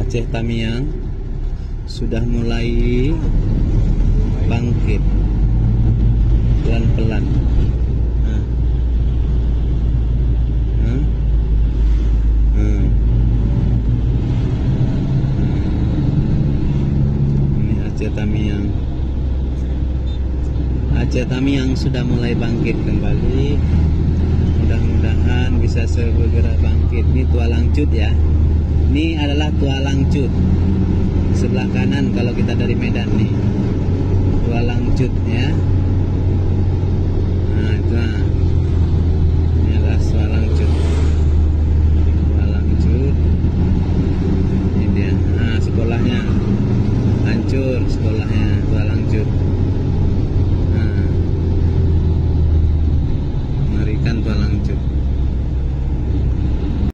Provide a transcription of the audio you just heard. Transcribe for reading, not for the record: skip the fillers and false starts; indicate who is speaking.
Speaker 1: Aceh Tamiang sudah mulai bangkit pelan-pelan. Ini Aceh Tamiang. Aceh Tamiang sudah mulai bangkit kembali. Mudah-mudahan bisa segera bangkit. Ini Tua Langcut ya. Ini adalah Tua Langcut. Sebelah kanan kalau kita dari Medan nih. Tua Langcut ya. Nah, itu. Ini adalah Tua Langcut.